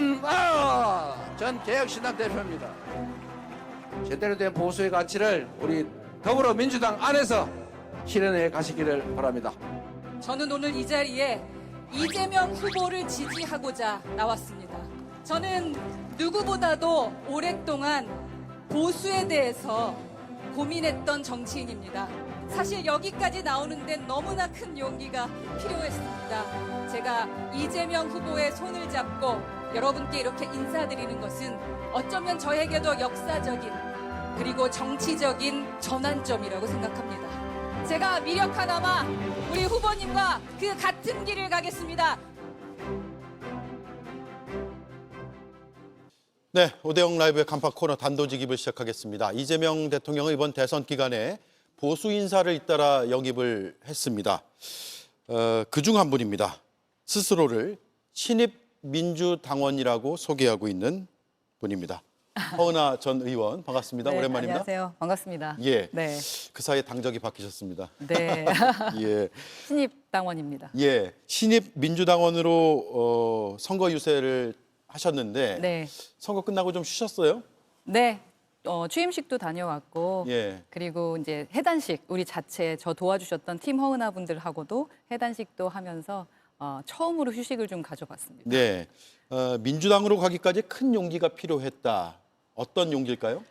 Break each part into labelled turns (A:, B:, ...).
A: 이재명 전 개혁신당 대표입니다. 제대로 된 보수의 가치를 우리 더불어민주당 안에서 실현해 가시기를 바랍니다.
B: 저는 오늘 이 자리에 이재명 후보를 지지하고자 나왔습니다. 저는 누구보다도 오랫동안 보수에 대해서 고민했던 정치인입니다. 사실 여기까지 나오는 데는 너무나 큰 용기가 필요했습니다. 제가 이재명 후보의 손을 잡고 여러분께 이렇게 인사드리는 것은 어쩌면 저에게도 역사적인 그리고 정치적인 전환점이라고 생각합니다. 제가 미력 하나마 우리 후보님과 그 같은 길을 가겠습니다.
C: 네, 오대영 라이브의 간판 코너 단도직입을 시작하겠습니다. 이재명 대통령은 이번 대선 기간에 보수 인사를 잇따라 영입을 했습니다. 그중 한 분입니다. 스스로를 신입 민주당원이라고 소개하고 있는 분입니다. 허은하 전 의원 반갑습니다.
D: 네,
C: 오랜만입니다.
D: 안녕하세요. 반갑습니다.
C: 예.
D: 네.
C: 그 사이에 당적이 바뀌셨습니다.
D: 네.
C: 예.
D: 신입 당원입니다.
C: 예. 신입 민주당원으로 선거 유세를 하셨는데
D: 네.
C: 선거 끝나고 좀 쉬셨어요?
D: 네. 취임식도 다녀왔고
C: 예.
D: 그리고 이제 해단식 우리 자체 저 도와주셨던 팀 허은하 분들하고도 해단식도 하면서 처음으로 휴식을 좀 가져봤습니다.
C: 네. 민주당으로 가기까지 큰 용기가 필요했다. 어떤 용기일까요?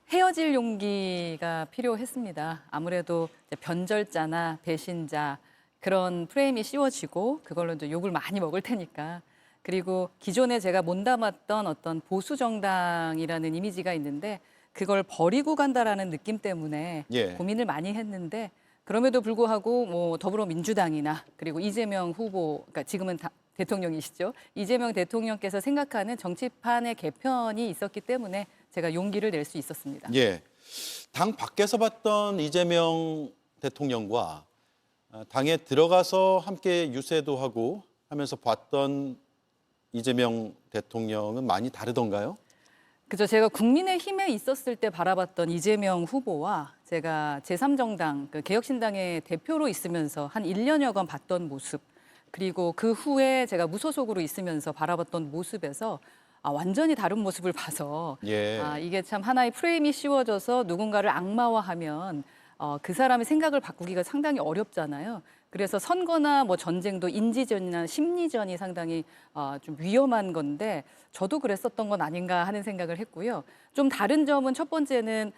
D: 헤어질 용기가 필요했습니다. 아무래도 이제 변절자나 배신자 그런 프레임이 씌워지고 그걸로 이제 욕을 많이 먹을 테니까. 그리고 기존에 제가 몸담았던 어떤 보수 정당이라는 이미지가 있는데 그걸 버리고 간다라는 느낌 때문에
C: 예.
D: 고민을 많이 했는데 그럼에도 불구하고 뭐 더불어민주당이나 그리고 이재명 후보, 그러니까 지금은 대통령이시죠. 이재명 대통령께서 생각하는 정치판의 개편이 있었기 때문에 제가 용기를 낼 수 있었습니다.
C: 예. 당 밖에서 봤던 이재명 대통령과 당에 들어가서 함께 유세도 하고 하면서 봤던 이재명 대통령은 많이 다르던가요?
D: 그죠. 제가 국민의힘에 있었을 때 바라봤던 이재명 후보와 제가 제3정당, 그 개혁신당의 대표로 있으면서 한 1년여간 봤던 모습, 그리고 그 후에 제가 무소속으로 있으면서 바라봤던 모습에서 완전히 다른 모습을 봐서
C: 예.
D: 이게 참 하나의 프레임이 씌워져서 누군가를 악마화하면 그 사람의 생각을 바꾸기가 상당히 어렵잖아요. 그래서 선거나 뭐 전쟁도 인지전이나 심리전이 상당히 좀 위험한 건데 저도 그랬었던 건 아닌가 하는 생각을 했고요. 좀 다른 점은 첫 번째는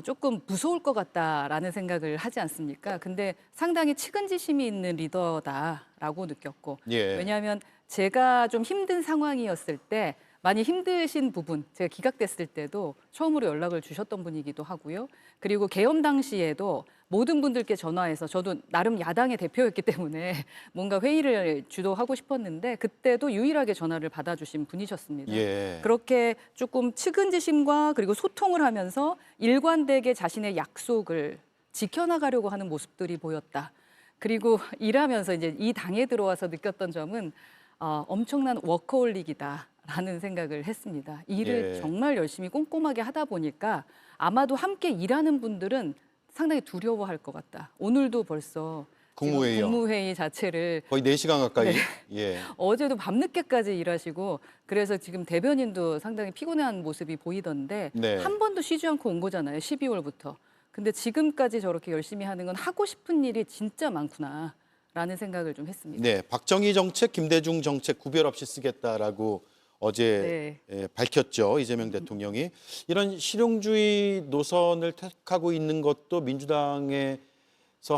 D: 조금 무서울 것 같다라는 생각을 하지 않습니까? 근데 상당히 측은지심이 있는 리더다라고 느꼈고
C: 예.
D: 왜냐하면 제가 좀 힘든 상황이었을 때 많이 힘드신 부분, 제가 기각됐을 때도 처음으로 연락을 주셨던 분이기도 하고요. 그리고 계엄 당시에도 모든 분들께 전화해서 저도 나름 야당의 대표였기 때문에 뭔가 회의를 주도하고 싶었는데 그때도 유일하게 전화를 받아주신 분이셨습니다.
C: 예.
D: 그렇게 조금 측은지심과 그리고 소통을 하면서 일관되게 자신의 약속을 지켜나가려고 하는 모습들이 보였다. 그리고 일하면서 이제 이 당에 들어와서 느꼈던 점은 엄청난 워커홀릭이다. 라는 생각을 했습니다. 일을
C: 예.
D: 정말 열심히 꼼꼼하게 하다 보니까 아마도 함께 일하는 분들은 상당히 두려워할 것 같다. 오늘도 벌써
C: 국무회의요.
D: 국무회의 자체를
C: 거의 4시간 가까이.
D: 네.
C: 예.
D: 어제도 밤늦게까지 일하시고 그래서 지금 대변인도 상당히 피곤해한 모습이 보이던데
C: 네.
D: 한 번도 쉬지 않고 온 거잖아요. 12월부터. 근데 지금까지 저렇게 열심히 하는 건 하고 싶은 일이 진짜 많구나라는 생각을 좀 했습니다.
C: 네. 박정희 정책, 김대중 정책 구별 없이 쓰겠다라고 어제 밝혔죠. 이재명 대통령이. 이런 실용주의 노선을 택하고 있는 것도 민주당에서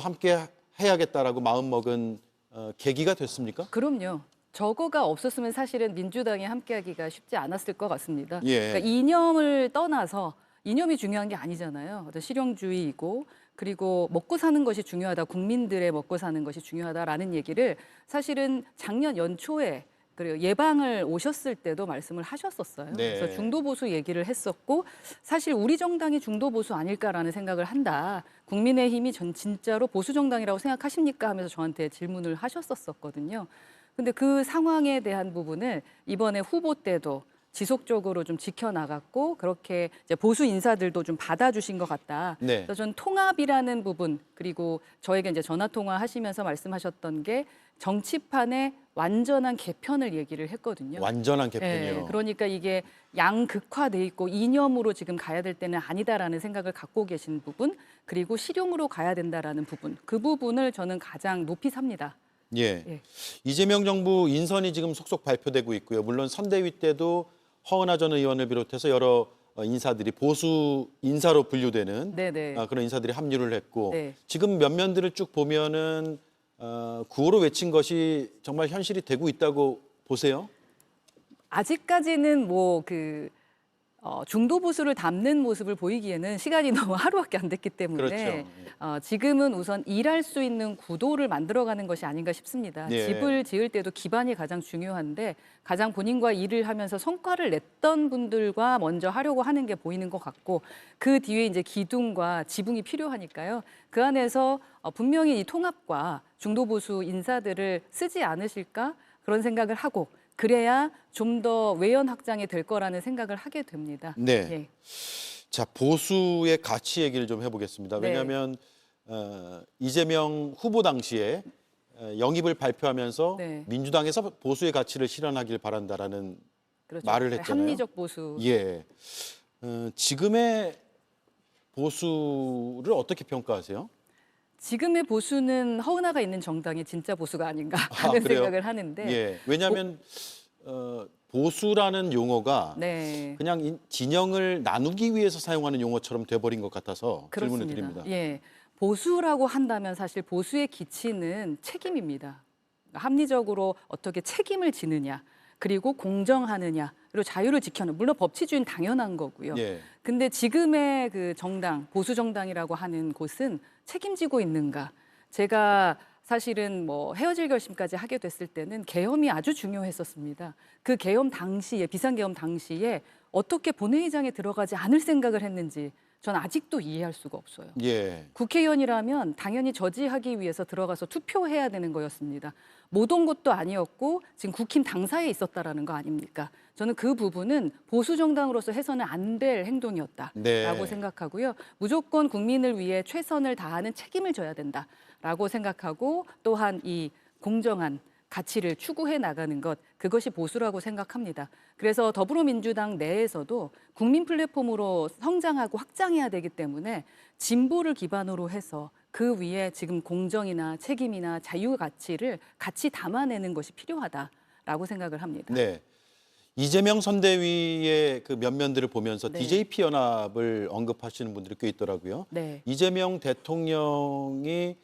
C: 함께 해야겠다라고 마음먹은 계기가 됐습니까?
D: 그럼요. 저거가 없었으면 사실은 민주당이 함께하기가 쉽지 않았을 것 같습니다.
C: 예.
D: 그러니까 이념을 떠나서 이념이 중요한 게 아니잖아요. 어떤 실용주의이고 그리고 먹고 사는 것이 중요하다. 국민들의 먹고 사는 것이 중요하다라는 얘기를 사실은 작년 연초에 그리고 예방을 오셨을 때도 말씀을 하셨었어요.
C: 네.
D: 그래서 중도보수 얘기를 했었고 사실 우리 정당이 중도보수 아닐까라는 생각을 한다. 국민의힘이 진짜로 보수 정당이라고 생각하십니까? 하면서 저한테 질문을 하셨었거든요. 근데 그 상황에 대한 부분을 이번에 후보 때도 지속적으로 좀 지켜나갔고 그렇게 이제 보수 인사들도 좀 받아주신 것 같다.
C: 네.
D: 그래서 전 통합이라는 부분 그리고 저에게 이제 전화 통화하시면서 말씀하셨던 게 정치판의 완전한 개편을 얘기를 했거든요.
C: 완전한 개편이요.
D: 그러니까 이게 양극화돼 있고 이념으로 지금 가야 될 때는 아니다라는 생각을 갖고 계신 부분 그리고 실용으로 가야 된다라는 부분 그 부분을 저는 가장 높이 삽니다.
C: 예.
D: 예.
C: 이재명 정부 인선이 지금 속속 발표되고 있고요. 물론 선대위 때도 허은하 전 의원을 비롯해서 여러 인사들이 보수 인사로 분류되는
D: 네네.
C: 그런 인사들이 합류를 했고
D: 네.
C: 지금 면면들을 쭉 보면은 구호로 외친 것이 정말 현실이 되고 있다고 보세요?
D: 아직까지는 뭐 중도 보수를 담는 모습을 보이기에는 시간이 너무 하루밖에 안 됐기 때문에
C: 그렇죠.
D: 지금은 우선 일할 수 있는 구도를 만들어가는 것이 아닌가 싶습니다.
C: 예.
D: 집을 지을 때도 기반이 가장 중요한데 가장 본인과 일을 하면서 성과를 냈던 분들과 먼저 하려고 하는 게 보이는 것 같고 그 뒤에 이제 기둥과 지붕이 필요하니까요. 그 안에서 분명히 이 통합과 중도 보수 인사들을 쓰지 않으실까 그런 생각을 하고 그래야 좀 더 외연 확장이 될 거라는 생각을 하게 됩니다.
C: 네.
D: 예.
C: 자, 보수의 가치 얘기를 좀 해보겠습니다.
D: 네.
C: 왜냐하면 이재명 후보 당시에 영입을 발표하면서
D: 네.
C: 민주당에서 보수의 가치를 실현하길 바란다라는
D: 그렇죠.
C: 말을 했잖아요.
D: 합리적 보수.
C: 예. 지금의 보수를 어떻게 평가하세요?
D: 지금의 보수는 허은하가 있는 정당이 진짜 보수가 아닌가 하는
C: 그래요?
D: 생각을 하는데.
C: 예. 왜냐하면 보수라는 용어가
D: 네.
C: 그냥 진영을 나누기 위해서 사용하는 용어처럼 돼버린 것 같아서 질문을
D: 그렇습니다.
C: 드립니다.
D: 예. 보수라고 한다면 사실 보수의 기치는 책임입니다. 합리적으로 어떻게 책임을 지느냐, 그리고 공정하느냐, 그리고 자유를 지켜는 물론 법치주의는 당연한 거고요.
C: 예.
D: 근데 지금의 그 정당, 보수 정당이라고 하는 곳은 책임지고 있는가? 제가 사실은 뭐 헤어질 결심까지 하게 됐을 때는 계엄이 아주 중요했었습니다. 그 계엄 당시에 비상계엄 당시에 어떻게 본회의장에 들어가지 않을 생각을 했는지 전 아직도 이해할 수가 없어요.
C: 예.
D: 국회의원이라면 당연히 저지하기 위해서 들어가서 투표해야 되는 거였습니다. 못 온 것도 아니었고 지금 국힘 당사에 있었다라는 거 아닙니까? 저는 그 부분은 보수 정당으로서 해서는 안 될 행동이었다라고
C: 네.
D: 생각하고요. 무조건 국민을 위해 최선을 다하는 책임을 져야 된다라고 생각하고 또한 이 공정한 가치를 추구해 나가는 것 그것이 보수라고 생각합니다. 그래서 더불어민주당 내에서도 국민 플랫폼으로 성장하고 확장해야 되기 때문에 진보를 기반으로 해서 그 위에 지금 공정이나 책임이나 자유 가치를 같이 담아내는 것이 필요하다라고 생각을 합니다.
C: 네. 이재명 선대위의 그 면면들을 보면서
D: 네.
C: DJP 연합을 언급하시는 분들이 꽤 있더라고요.
D: 네.
C: 이재명 대통령이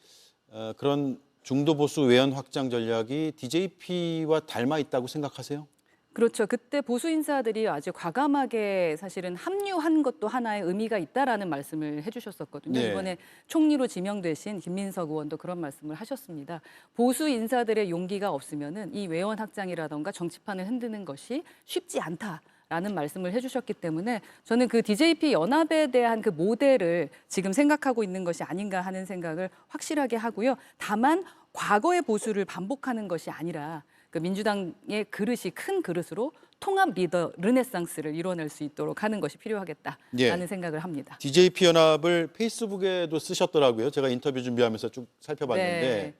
C: 그런 중도 보수 외연 확장 전략이 DJP와 닮아 있다고 생각하세요?
D: 그렇죠. 그때 보수 인사들이 아주 과감하게 사실은 합류한 것도 하나의 의미가 있다라는 말씀을 해주셨었거든요.
C: 네.
D: 이번에 총리로 지명되신 김민석 의원도 그런 말씀을 하셨습니다. 보수 인사들의 용기가 없으면은 이 외연 확장이라던가 정치판을 흔드는 것이 쉽지 않다라는 말씀을 해주셨기 때문에 저는 그 DJP 연합에 대한 그 모델을 지금 생각하고 있는 것이 아닌가 하는 생각을 확실하게 하고요. 다만 과거의 보수를 반복하는 것이 아니라 그 민주당의 그릇이 큰 그릇으로 통합 리더 르네상스를 이뤄낼 수 있도록 하는 것이 필요하겠다라는
C: 예.
D: 생각을 합니다.
C: DJP 연합을 페이스북에도 쓰셨더라고요. 제가 인터뷰 준비하면서 쭉 살펴봤는데
D: 네.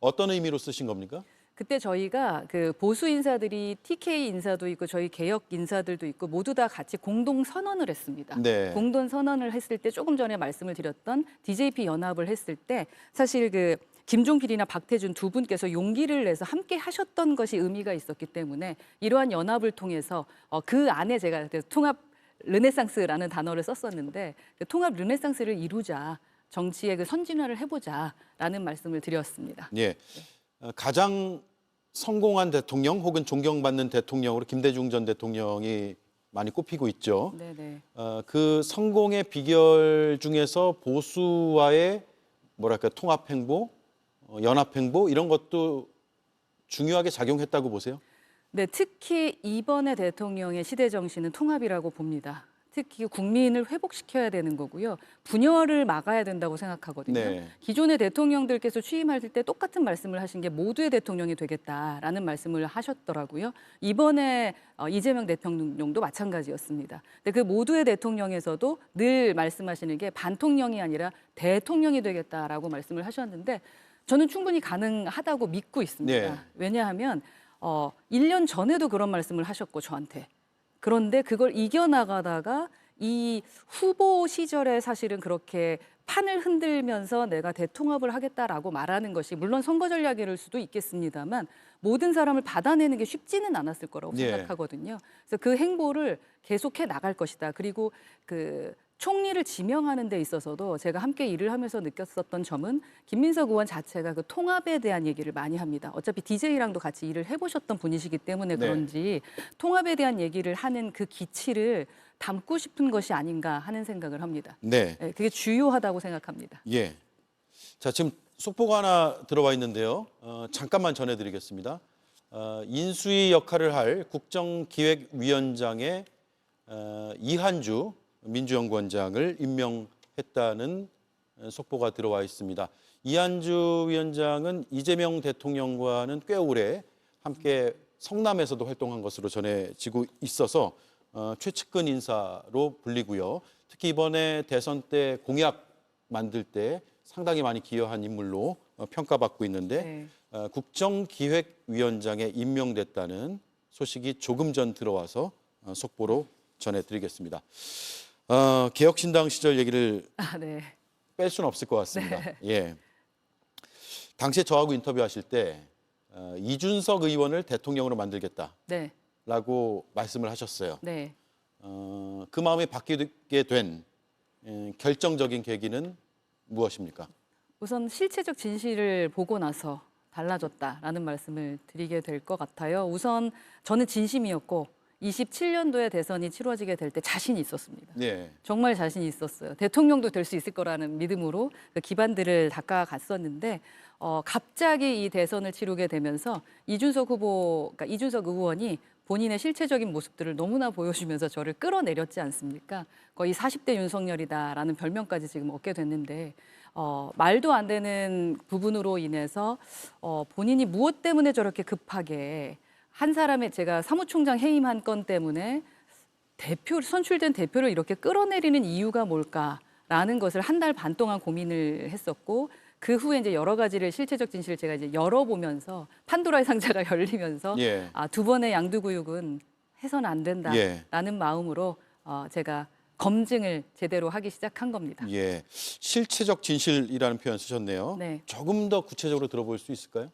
C: 어떤 의미로 쓰신 겁니까?
D: 그때 저희가 그 보수 인사들이 TK 인사도 있고 저희 개혁 인사들도 있고 모두 다 같이 공동 선언을 했습니다.
C: 네.
D: 공동 선언을 했을 때 조금 전에 말씀을 드렸던 DJP 연합을 했을 때 사실 그 김종필이나 박태준 두 분께서 용기를 내서 함께 하셨던 것이 의미가 있었기 때문에 이러한 연합을 통해서 그 안에 제가 통합 르네상스라는 단어를 썼었는데 그 통합 르네상스를 이루자 정치의 그 선진화를 해보자라는 말씀을 드렸습니다.
C: 예. 가장 성공한 대통령 혹은 존경받는 대통령으로 김대중 전 대통령이 많이 꼽히고 있죠.
D: 네네.
C: 그 성공의 비결 중에서 보수와의 뭐랄까 통합 행보, 연합 행보 이런 것도 중요하게 작용했다고 보세요?
D: 네, 특히 이번의 대통령의 시대 정신은 통합이라고 봅니다. 특히 국민을 회복시켜야 되는 거고요. 분열을 막아야 된다고 생각하거든요.
C: 네.
D: 기존의 대통령들께서 취임할 때 똑같은 말씀을 하신 게 모두의 대통령이 되겠다라는 말씀을 하셨더라고요. 이번에 이재명 대통령도 마찬가지였습니다. 근데 그 모두의 대통령에서도 늘 말씀하시는 게 반통령이 아니라 대통령이 되겠다라고 말씀을 하셨는데 저는 충분히 가능하다고 믿고 있습니다.
C: 네.
D: 왜냐하면 1년 전에도 그런 말씀을 하셨고 저한테. 그런데 그걸 이겨나가다가 이 후보 시절에 사실은 그렇게 판을 흔들면서 내가 대통합을 하겠다라고 말하는 것이 물론 선거 전략일 수도 있겠습니다만 모든 사람을 받아내는 게 쉽지는 않았을 거라고
C: 네.
D: 생각하거든요. 그래서 그 행보를 계속해 나갈 것이다. 그리고 그 총리를 지명하는 데 있어서도 제가 함께 일을 하면서 느꼈었던 점은 김민석 의원 자체가 그 통합에 대한 얘기를 많이 합니다. 어차피 DJ랑도 같이 일을 해보셨던 분이시기 때문에
C: 네.
D: 그런지 통합에 대한 얘기를 하는 그 기치를 담고 싶은 것이 아닌가 하는 생각을 합니다.
C: 네.
D: 네, 그게 주요하다고 생각합니다.
C: 예. 자, 지금 속보가 하나 들어와 있는데요. 잠깐만 전해드리겠습니다. 인수위 역할을 할 국정기획위원장에 이한주 민주연구원장을 임명했다는 속보가 들어와 있습니다. 이한주 위원장은 이재명 대통령과는 꽤 오래 함께 성남에서도 활동한 것으로 전해지고 있어서 최측근 인사로 불리고요. 특히 이번에 대선 때 공약 만들 때 상당히 많이 기여한 인물로 평가받고 있는데 국정기획위원장에 임명됐다는 소식이 조금 전 들어와서 속보로 전해드리겠습니다. 개혁신당 시절 얘기를
D: 네.
C: 뺄 수는 없을 것 같습니다. 예. 당시에 저하고 인터뷰하실 때 이준석 의원을 대통령으로 만들겠다라고
D: 네.
C: 말씀을 하셨어요.
D: 네.
C: 그 마음이 바뀌게 된 결정적인 계기는 무엇입니까?
D: 우선 실체적 진실을 보고 나서 달라졌다라는 말씀을 드리게 될 것 같아요. 우선 저는 진심이었고 27년도에 대선이 치러지게 될 때 자신이 있었습니다.
C: 네.
D: 정말 자신이 있었어요. 대통령도 될 수 있을 거라는 믿음으로 그 기반들을 닦아갔었는데 갑자기 이 대선을 치르게 되면서 이준석 후보, 그러니까 이준석 의원이 본인의 실체적인 모습들을 너무나 보여주면서 저를 끌어내렸지 않습니까? 거의 40대 윤석열이다라는 별명까지 지금 얻게 됐는데 말도 안 되는 부분으로 인해서 본인이 무엇 때문에 저렇게 급하게 한 사람의 제가 사무총장 해임한 건 때문에 선출된 대표를 이렇게 끌어내리는 이유가 뭘까라는 것을 한 달 반 동안 고민을 했었고 그 후에 이제 여러 가지를 실체적 진실을 제가 이제 열어보면서 판도라의 상자가 열리면서
C: 예.
D: 두 번의 양두구육은 해서는 안 된다라는 마음으로 제가 검증을 제대로 하기 시작한 겁니다.
C: 예. 실체적 진실이라는 표현 쓰셨네요.
D: 네.
C: 조금 더 구체적으로 들어볼 수 있을까요?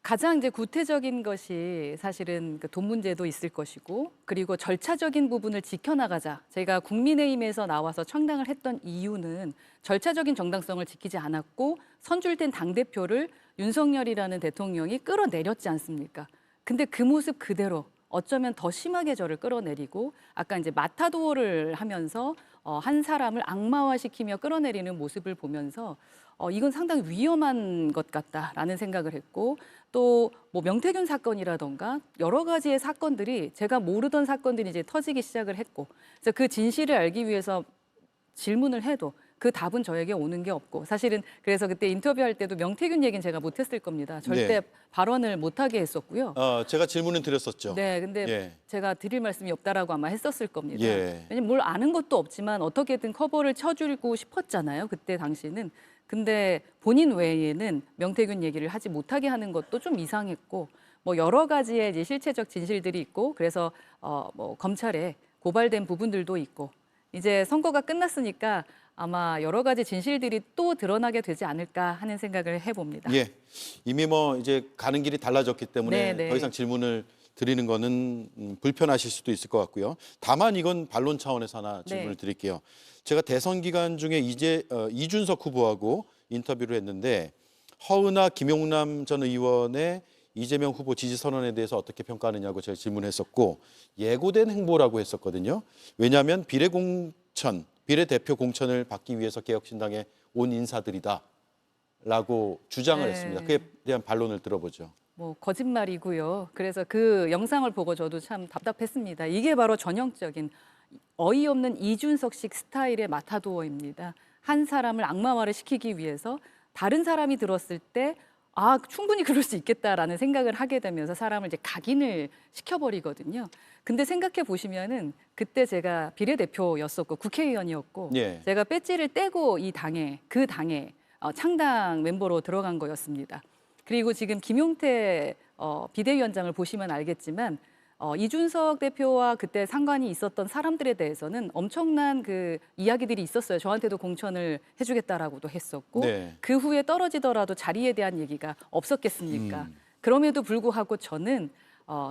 D: 가장 이제 구체적인 것이 사실은 그 돈 문제도 있을 것이고 그리고 절차적인 부분을 지켜나가자. 제가 국민의힘에서 나와서 창당을 했던 이유는 절차적인 정당성을 지키지 않았고 선출된 당대표를 윤석열이라는 대통령이 끌어내렸지 않습니까? 근데 그 모습 그대로 어쩌면 더 심하게 저를 끌어내리고 아까 이제 마타도어를 하면서 한 사람을 악마화시키며 끌어내리는 모습을 보면서 이건 상당히 위험한 것 같다라는 생각을 했고 또 뭐 명태균 사건이라던가 여러 가지의 사건들이 제가 모르던 사건들이 이제 터지기 시작을 했고 그래서 그 진실을 알기 위해서 질문을 해도 그 답은 저에게 오는 게 없고 사실은 그래서 그때 인터뷰할 때도 명태균 얘기는 제가 못했을 겁니다. 절대
C: 네.
D: 발언을 못하게 했었고요.
C: 제가 질문은 드렸었죠.
D: 네, 근데
C: 예.
D: 제가 드릴 말씀이 없다라고 아마 했었을 겁니다.
C: 예.
D: 왜냐면 뭘 아는 것도 없지만 어떻게든 커버를 쳐주고 싶었잖아요. 그때 당시는. 근데 본인 외에는 명태균 얘기를 하지 못하게 하는 것도 좀 이상했고 뭐 여러 가지의 이제 실체적 진실들이 있고 그래서 뭐 검찰에 고발된 부분들도 있고 이제 선거가 끝났으니까 아마 여러 가지 진실들이 또 드러나게 되지 않을까 하는 생각을 해봅니다.
C: 예. 이미 뭐 이제 가는 길이 달라졌기 때문에
D: 네.
C: 더 이상 질문을 드리는 거는 불편하실 수도 있을 것 같고요. 다만 이건 반론 차원에서 하나 질문을
D: 네.
C: 드릴게요. 제가 대선 기간 중에 이준석 후보하고 인터뷰를 했는데 허은하 김용남 전 의원의 이재명 후보 지지 선언에 대해서 어떻게 평가하느냐고 제가 질문했었고 예고된 행보라고 했었거든요. 왜냐하면 비례대표 공천을 받기 위해서 개혁신당에 온 인사들이다라고 주장을
D: 네.
C: 했습니다. 그에 대한 반론을 들어보죠.
D: 뭐 거짓말이고요. 그래서 그 영상을 보고 저도 참 답답했습니다. 이게 바로 전형적인 어이없는 이준석식 스타일의 마타도어입니다. 한 사람을 악마화를 시키기 위해서 다른 사람이 들었을 때 충분히 그럴 수 있겠다라는 생각을 하게 되면서 사람을 이제 각인을 시켜버리거든요. 근데 생각해 보시면은 그때 제가 비례대표였었고 국회의원이었고
C: 예.
D: 제가 배지를 떼고 그 당에 창당 멤버로 들어간 거였습니다. 그리고 지금 김용태 비대위원장을 보시면 알겠지만 이준석 대표와 그때 상관이 있었던 사람들에 대해서는 엄청난 그 이야기들이 있었어요. 저한테도 공천을 해주겠다라고도 했었고
C: 네.
D: 그 후에 떨어지더라도 자리에 대한 얘기가 없었겠습니까? 그럼에도 불구하고 저는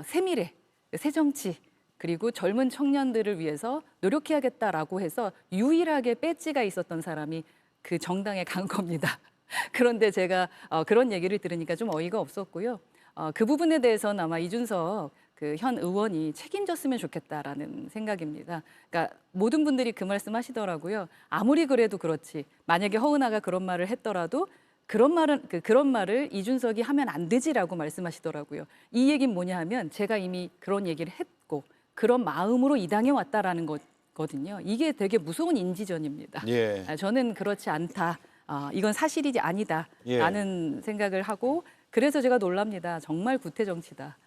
D: 새미래, 새정치 그리고 젊은 청년들을 위해서 노력해야겠다라고 해서 유일하게 배지가 있었던 사람이 그 정당에 간 겁니다. 그런데 제가 그런 얘기를 들으니까 좀 어이가 없었고요. 그 부분에 대해서는 아마 이준석 그 현 의원이 책임졌으면 좋겠다라는 생각입니다. 그러니까 모든 분들이 그 말씀하시더라고요. 아무리 그래도 그렇지. 만약에 허은하가 그런 말을 했더라도 그런 말을 이준석이 하면 안 되지라고 말씀하시더라고요. 이 얘기는 뭐냐 하면 제가 이미 그런 얘기를 했고 그런 마음으로 이 당에 왔다라는 거거든요. 이게 되게 무서운 인지전입니다.
C: 예.
D: 저는 그렇지 않다. 이건 사실이지 아니다라는
C: 예.
D: 생각을 하고 그래서 제가 놀랍니다. 정말 구태 정치다.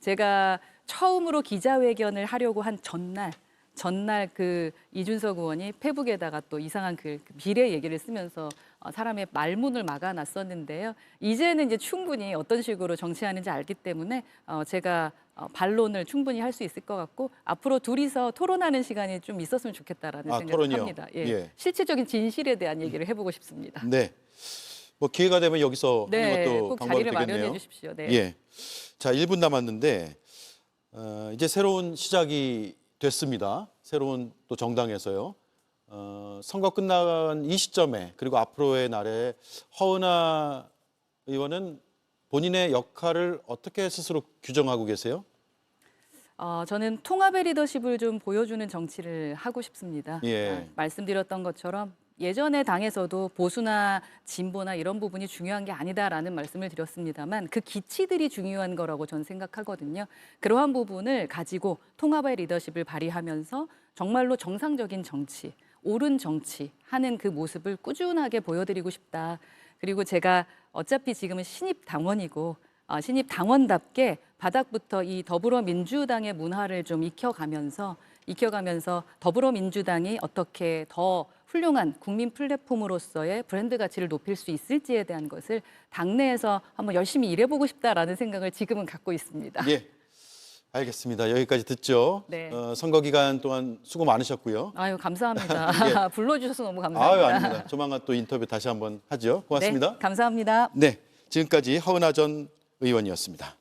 D: 제가 처음으로 기자회견을 하려고 한 전날 그 이준석 의원이 페북에다가 또 이상한 그 비례 얘기를 쓰면서 사람의 말문을 막아놨었는데요. 이제는 이제 충분히 어떤 식으로 정치하는지 알기 때문에 제가 반론을 충분히 할 수 있을 것 같고 앞으로 둘이서 토론하는 시간이 좀 있었으면 좋겠다라는 생각을
C: 토론이요?
D: 합니다. 예.
C: 예.
D: 실질적인 진실에 대한 얘기를 해보고 싶습니다.
C: 네. 뭐 기회가 되면 여기서 하는
D: 네,
C: 것도
D: 꼭
C: 방법이
D: 자리를
C: 되겠네요.
D: 마련해 주십시오. 네.
C: 예. 자, 1분 남았는데 이제 새로운 시작이 됐습니다. 새로운 또 정당에서요. 선거 끝난 이 시점에 그리고 앞으로의 날에 허은하 의원은 본인의 역할을 어떻게 스스로 규정하고 계세요?
D: 저는 통합의 리더십을 좀 보여주는 정치를 하고 싶습니다.
C: 예.
D: 말씀드렸던 것처럼 예전에 당에서도 보수나 진보나 이런 부분이 중요한 게 아니다라는 말씀을 드렸습니다만 그 기치들이 중요한 거라고 저는 생각하거든요. 그러한 부분을 가지고 통합의 리더십을 발휘하면서 정말로 정상적인 정치, 옳은 정치 하는 그 모습을 꾸준하게 보여드리고 싶다. 그리고 제가 어차피 지금은 신입 당원이고 신입 당원답게 바닥부터 이 더불어민주당의 문화를 좀 익혀가면서 더불어민주당이 어떻게 더 훌륭한 국민 플랫폼으로서의 브랜드 가치를 높일 수 있을지에 대한 것을 당내에서 한번 열심히 일해보고 싶다라는 생각을 지금은 갖고 있습니다.
C: 예. 알겠습니다. 여기까지 듣죠.
D: 네.
C: 선거 기간 동안 수고 많으셨고요.
D: 아유 감사합니다. 불러주셔서 너무 감사합니다.
C: 아유, 아닙니다. 조만간 또 인터뷰 다시 한번 하죠. 고맙습니다.
D: 네, 감사합니다.
C: 네. 지금까지 허은하 전 의원이었습니다.